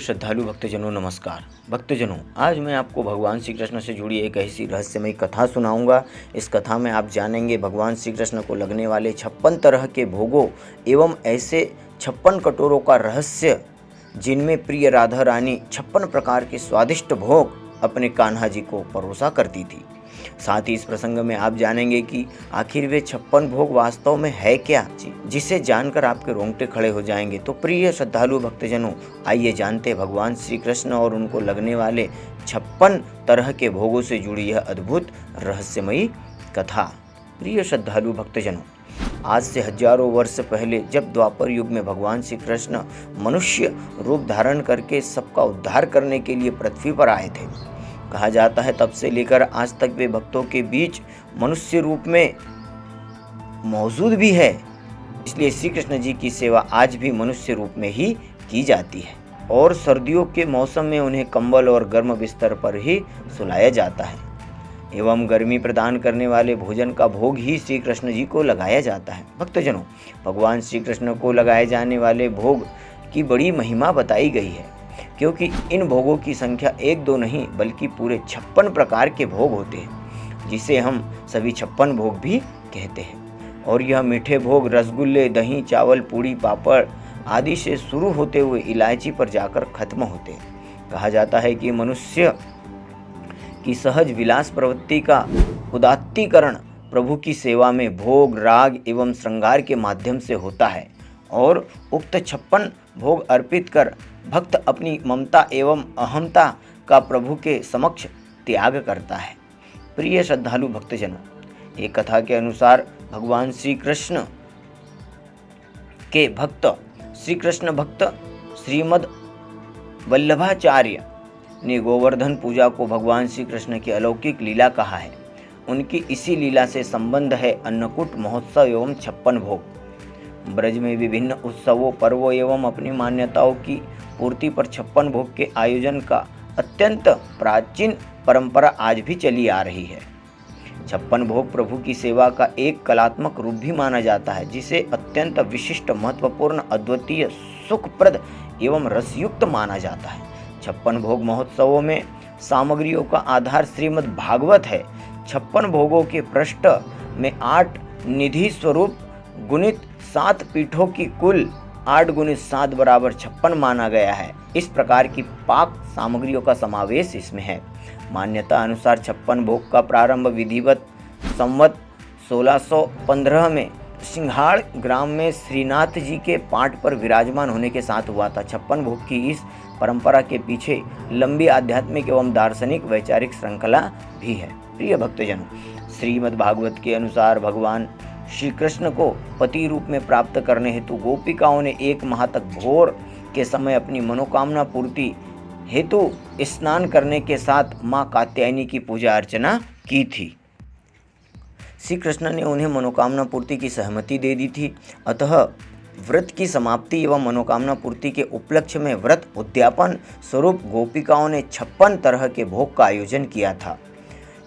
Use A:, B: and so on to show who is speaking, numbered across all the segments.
A: श्रद्धालु भक्तजनों नमस्कार। भक्तजनों, आज मैं आपको भगवान श्री कृष्ण से जुड़ी एक ऐसी रहस्यमयी कथा सुनाऊंगा। इस कथा में आप जानेंगे भगवान श्री कृष्ण को लगने वाले 56 तरह के भोगों एवं ऐसे 56 कटोरों का रहस्य, जिनमें प्रिय राधा रानी 56 प्रकार के स्वादिष्ट भोग अपने कान्हा जी को परोसा करती थी। साथ ही इस प्रसंग में आप जानेंगे कि आखिर वे 56 भोग वास्तव में है क्या, जिसे जानकर आपके रोंगटे खड़े हो जाएंगे। तो प्रिय श्रद्धालु भक्तजनों, आइए जानते भगवान श्री कृष्ण और उनको लगने वाले 56 तरह के भोगों से जुड़ी यह अद्भुत रहस्यमयी कथा। प्रिय श्रद्धालु भक्तजनों, आज से हजारों वर्ष पहले जब द्वापर युग में भगवान श्री कृष्ण मनुष्य रूप धारण करके सबका उद्धार करने के लिए पृथ्वी पर आए थे, कहा जाता है तब से लेकर आज तक वे भक्तों के बीच मनुष्य रूप में मौजूद भी है। इसलिए श्री कृष्ण जी की सेवा आज भी मनुष्य रूप में ही की जाती है और सर्दियों के मौसम में उन्हें कंबल और गर्म बिस्तर पर ही सुलाया जाता है एवं गर्मी प्रदान करने वाले भोजन का भोग ही श्री कृष्ण जी को लगाया जाता है। भक्तजनों, भगवान श्री कृष्ण को लगाए जाने वाले भोग की बड़ी महिमा बताई गई है, क्योंकि इन भोगों की संख्या 1-2 नहीं बल्कि पूरे 56 प्रकार के भोग होते हैं, जिसे हम सभी 56 भोग भी कहते हैं। और यह मीठे भोग रसगुल्ले, दही, चावल, पूड़ी, पापड़ आदि से शुरू होते हुए इलायची पर जाकर खत्म होते हैं। कहा जाता है कि मनुष्य की सहज विलास प्रवृत्ति का उदात्तीकरण प्रभु की सेवा में भोग, राग एवं श्रृंगार के माध्यम से होता है और उक्त 56 भोग अर्पित कर भक्त अपनी ममता एवं अहमता का प्रभु के समक्ष त्याग करता है। प्रिय श्रद्धालु भक्तजनों, एक कथा के अनुसार भगवान श्री कृष्ण के भक्त श्री कृष्ण भक्त श्रीमद् वल्लभाचार्य ने गोवर्धन पूजा को भगवान श्री कृष्ण की अलौकिक लीला कहा है। उनकी इसी लीला से संबंध है अन्नकूट महोत्सव एवं 56 भोग। ब्रज में विभिन्न उत्सवों, पर्वों एवं अपनी मान्यताओं की पूर्ति पर 56 भोग के आयोजन का अत्यंत प्राचीन परंपरा आज भी चली आ रही है। 56 भोग प्रभु की सेवा का एक कलात्मक रूप भी माना जाता है, जिसे अत्यंत विशिष्ट, महत्वपूर्ण, अद्वितीय, सुखप्रद एवं रसयुक्त माना जाता है। 56 भोग महोत्सवों में सामग्रियों का आधार श्रीमद् भागवत है। 56 भोगों के पृष्ठ में 8 निधि स्वरूप गुणित 7 पीठों की कुल 8 गुणित 7 बराबर 56 माना गया है। इस प्रकार की पाक सामग्रियों का समावेश इसमें है। मान्यता अनुसार 56 भोग का प्रारंभ विधिवत संवत 1615 में सिंघाड़ ग्राम में श्रीनाथ जी के पाठ पर विराजमान होने के साथ हुआ था। 56 भोग की इस परंपरा के पीछे लंबी आध्यात्मिक एवं दार्शनिक वैचारिक श्रृंखला भी है। प्रिय भक्तजनों, श्रीमद् भागवत के अनुसार भगवान श्री कृष्ण को पति रूप में प्राप्त करने हेतु गोपिकाओं ने 1 माह तक भोर के समय अपनी मनोकामना पूर्ति हेतु स्नान करने के साथ मां कात्यायनी की पूजा अर्चना की थी। श्री कृष्ण ने उन्हें मनोकामना पूर्ति की सहमति दे दी थी। अतः व्रत की समाप्ति एवं मनोकामना पूर्ति के उपलक्ष्य में व्रत उद्यापन स्वरूप गोपिकाओं ने 56 तरह के भोग का आयोजन किया था।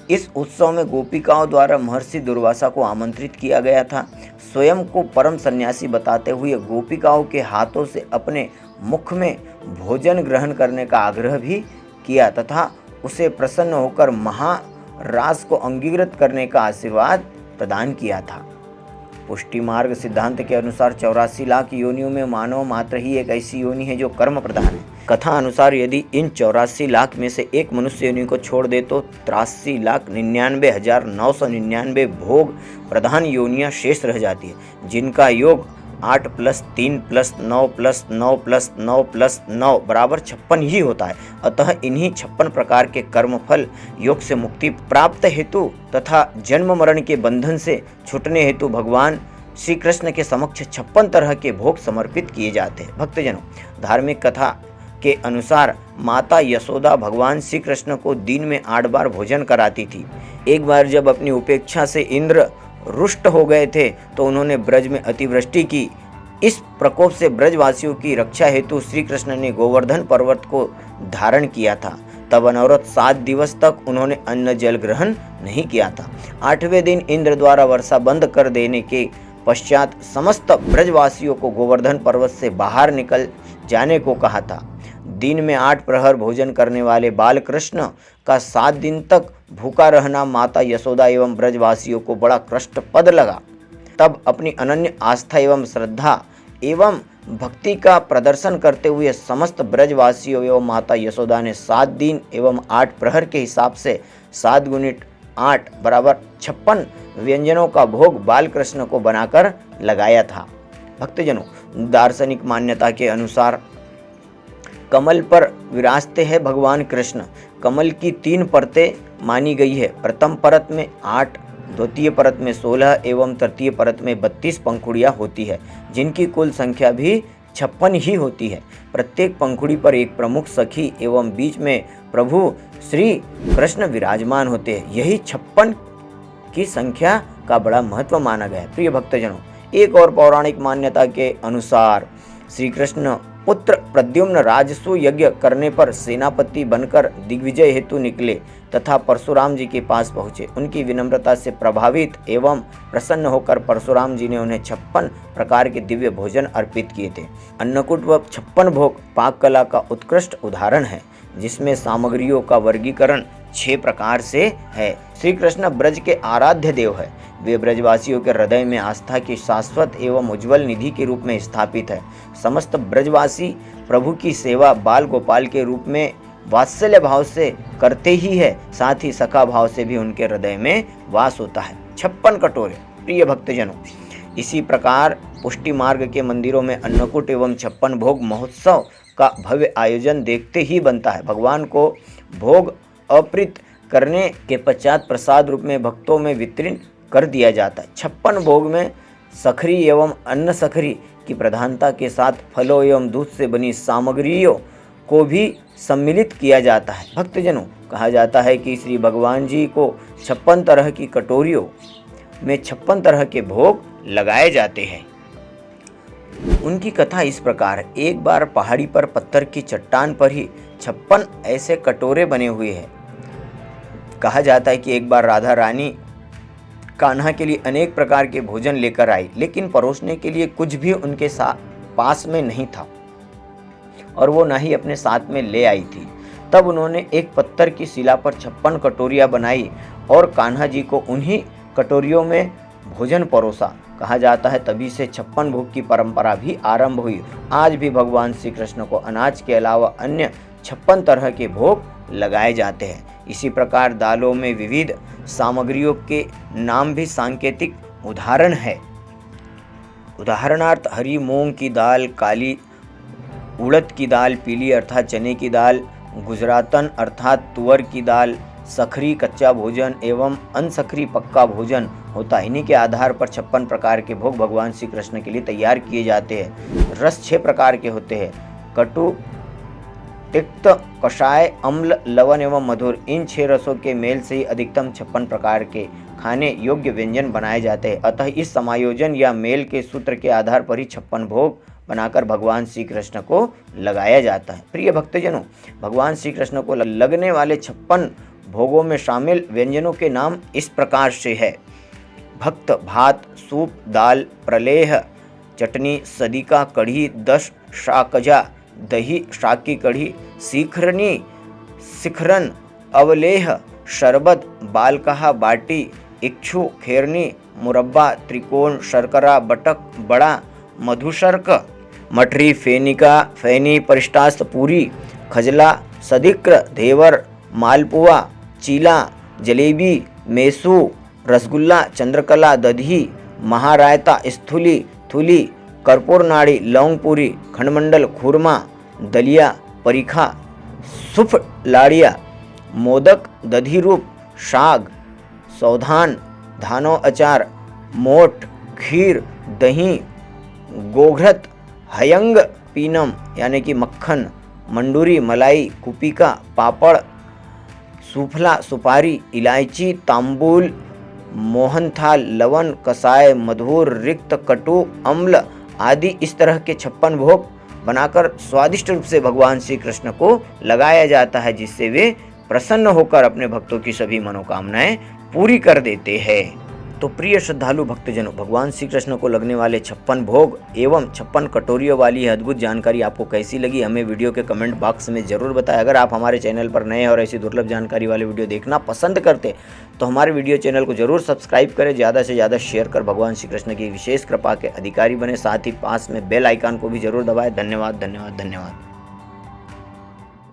A: इस उत्सव में गोपिकाओं द्वारा महर्षि दुर्वासा को आमंत्रित किया गया था। स्वयं को परम सन्यासी बताते हुए गोपिकाओं के हाथों से अपने मुख में भोजन ग्रहण करने का आग्रह भी किया तथा उसे प्रसन्न होकर महारास को अंगीकृत करने का आशीर्वाद प्रदान किया था। पुष्टि मार्ग सिद्धांत के अनुसार 84 लाख योनियों में मानव मात्र ही एक ऐसी योनि है जो कर्म प्रधान है। कथा अनुसार यदि इन 84 लाख में से एक मनुष्य योनि को छोड़ दे तो 83,99,999 भोग प्रधान योनियां शेष रह जाती है, जिनका योग 8 + 3 + 9 + 9 + 9 + 9 बराबर 56 ही होता है। अतः इन्हीं 56 प्रकार के कर्मफल योग से मुक्ति प्राप्त हेतु तथा जन्म मरण के बंधन से छूटने हेतु भगवान श्री कृष्ण के समक्ष 56 तरह के भोग समर्पित किए जाते हैं। भक्तजनों, धार्मिक कथा के अनुसार माता यशोदा भगवान श्री कृष्ण को दिन में 8 बार भोजन कराती थी। एक बार जब अपनी उपेक्षा से इंद्र रुष्ट हो गए थे तो उन्होंने ब्रज में अतिवृष्टि की। इस प्रकोप से ब्रजवासियों की रक्षा हेतु श्री कृष्ण ने गोवर्धन पर्वत को धारण किया था। तब अनवरत 7 दिवस तक उन्होंने अन्न जल ग्रहण नहीं किया था। 8वें दिन इंद्र द्वारा वर्षा बंद कर देने के पश्चात समस्त ब्रजवासियों को गोवर्धन पर्वत से बाहर निकल जाने को कहा था। दिन में 8 प्रहर भोजन करने वाले बाल कृष्ण का 7 दिन तक भूखा रहना माता यशोदा एवं ब्रजवासियों को बड़ा कष्टप्रद लगा। तब अपनी अनन्य आस्था एवं श्रद्धा एवं भक्ति का प्रदर्शन करते हुए समस्त ब्रजवासियों एवं माता यशोदा ने 7 दिन एवं 8 प्रहर के हिसाब से 7 गुणित 8 बराबर 56 व्यंजनों का भोग बाल कृष्ण को बनाकर लगाया था। भक्तजनों, दार्शनिक मान्यता के अनुसार कमल पर विराजते हैं भगवान कृष्ण। कमल की 3 परतें मानी गई है। प्रथम परत में 8, द्वितीय परत में 16 एवं तृतीय परत में 32 पंखुड़ियाँ होती है, जिनकी कुल संख्या भी 56 ही होती है। प्रत्येक पंखुड़ी पर एक प्रमुख सखी एवं बीच में प्रभु श्री कृष्ण विराजमान होते हैं। यही 56 की संख्या का बड़ा महत्व माना गया है। प्रिय भक्तजनों, एक और पौराणिक मान्यता के अनुसार श्री कृष्ण पुत्र प्रद्युम्न राजसू यज्ञ करने पर सेनापति बनकर दिग्विजय हेतु निकले तथा परशुराम जी के पास पहुँचे। उनकी विनम्रता से प्रभावित एवं प्रसन्न होकर परशुराम जी ने उन्हें 56 प्रकार के दिव्य भोजन अर्पित किए थे। अन्नकूट व 56 भोग पाक कला का उत्कृष्ट उदाहरण है, जिसमें सामग्रियों का वर्गीकरण 6 प्रकार से है। श्री कृष्ण ब्रज के आराध्य देव है। वे ब्रजवासियों के हृदय में आस्था की शाश्वत एवं उज्ज्वल निधि के रूप में स्थापित है। समस्त ब्रजवासी प्रभु की सेवा बाल गोपाल के रूप में वात्सल्य भाव से करते ही है, साथ ही सखा भाव से भी उनके हृदय में वास होता है। 56 कटोरे। प्रिय भक्तजनों, इसी प्रकार पुष्टि मार्ग के मंदिरों में अन्नकूट एवं 56 भोग महोत्सव का भव्य आयोजन देखते ही बनता है। भगवान को भोग अर्पित करने के पश्चात प्रसाद रूप में भक्तों में वितरण कर दिया जाता है। 56 भोग में सखरी एवं अन्न सखरी की प्रधानता के साथ फलों एवं दूध से बनी सामग्रियों को भी सम्मिलित किया जाता है। भक्तजनों, कहा जाता है कि श्री भगवान जी को 56 तरह की कटोरियों में 56 तरह के भोग लगाए जाते हैं। उनकी कथा इस प्रकार है। एक बार पहाड़ी पर पत्थर की चट्टान पर ही 56 ऐसे कटोरे बने हुए हैं। कहा जाता है कि एक बार राधा रानी कान्हा के लिए अनेक प्रकार के भोजन लेकर आई, लेकिन परोसने के लिए कुछ भी उनके पास में नहीं था और वो ना ही अपने साथ में ले आई थी। तब उन्होंने एक पत्थर की शिला पर 56 कटोरियाँ बनाई और कान्हा जी को उन्हीं कटोरियों में भोजन परोसा। कहा जाता है तभी से 56 भोग की परंपरा भी आरंभ हुई। आज भी भगवान श्री कृष्ण को अनाज के अलावा अन्य 56 तरह के भोग लगाए जाते हैं। इसी प्रकार दालों में विविध सामग्रियों के नाम भी सांकेतिक उदाहरण है। उदाहरणार्थ हरी मूंग की दाल, काली उड़द की दाल, पीली अर्थात चने की दाल, गुजरातन अर्थात तुअर की दाल, सखरी कच्चा भोजन एवं अनसखरी पक्का भोजन होता है। इन्हीं के आधार पर 56 प्रकार के भोग भगवान श्री कृष्ण के लिए तैयार किए जाते हैं। रस 6 प्रकार के होते हैं। कटु, तिक्त, कषाय, अम्ल, लवण एवं मधुर। इन 6 रसों के मेल से ही अधिकतम 56 प्रकार के खाने योग्य व्यंजन बनाए जाते हैं। अतः इस समायोजन या मेल के सूत्र के आधार पर ही 56 भोग बनाकर भगवान श्री कृष्ण को लगाया जाता है। प्रिय भक्तजनों, भगवान श्री कृष्ण को लगने वाले 56 भोगों में शामिल व्यंजनों के नाम इस प्रकार से है। भक्त, भात, सूप, दाल, प्रलेह, चटनी, सदिका, कढ़ी, दश, शाकजा, दही, शाक की कढ़ी, सीखरनी, शिखरन, अवलेह, शरबत, बालकहा, बाटी, इक्षु, खेरनी, मुरब्बा, त्रिकोण, शर्करा, बटक, बड़ा, मधुशर्क, मठरी, फेनिका, फैनी, परिष्टास्त, पूरी, खजला, सदिक्र, धेवर, मालपुआ, चीला, जलेबी, मेसू, रसगुल्ला, चंद्रकला, दधी, महारायता, स्थूली, थुली, कर्पूर नाड़ी, लौंगपुरी, खंडमंडल, खुरमा, दलिया, परीखा, सुफ लाड़िया, मोदक, दधी रूप, शाग, सौधान, धानो अचार, मोट, खीर, दही, गोघृत, हयंग, पीनम यानी कि मक्खन, मंडूरी, मलाई, कुपिका, पापड़, सूफला, सुपारी, इलायची, तांबूल, मोहनथाल, लवण, कसाय, मधुर, रिक्त, कटु, अम्ल आदि इस तरह के 56 भोग बनाकर स्वादिष्ट रूप से भगवान श्री कृष्ण को लगाया जाता है, जिससे वे प्रसन्न होकर अपने भक्तों की सभी मनोकामनाएं पूरी कर देते हैं। तो प्रिय श्रद्धालु भक्तजनों, भगवान श्री कृष्ण को लगने वाले 56 भोग एवं 56 कटोरियों वाली यह अद्भुत जानकारी आपको कैसी लगी, हमें वीडियो के कमेंट बॉक्स में ज़रूर बताएं। अगर आप हमारे चैनल पर नए और ऐसी दुर्लभ जानकारी वाले वीडियो देखना पसंद करते तो हमारे वीडियो चैनल को जरूर सब्सक्राइब करें, ज़्यादा से ज़्यादा शेयर कर भगवान श्री कृष्ण की विशेष कृपा के अधिकारी बने। साथ ही पास में बेल आइकन को भी जरूर दबाएं। धन्यवाद धन्यवाद धन्यवाद।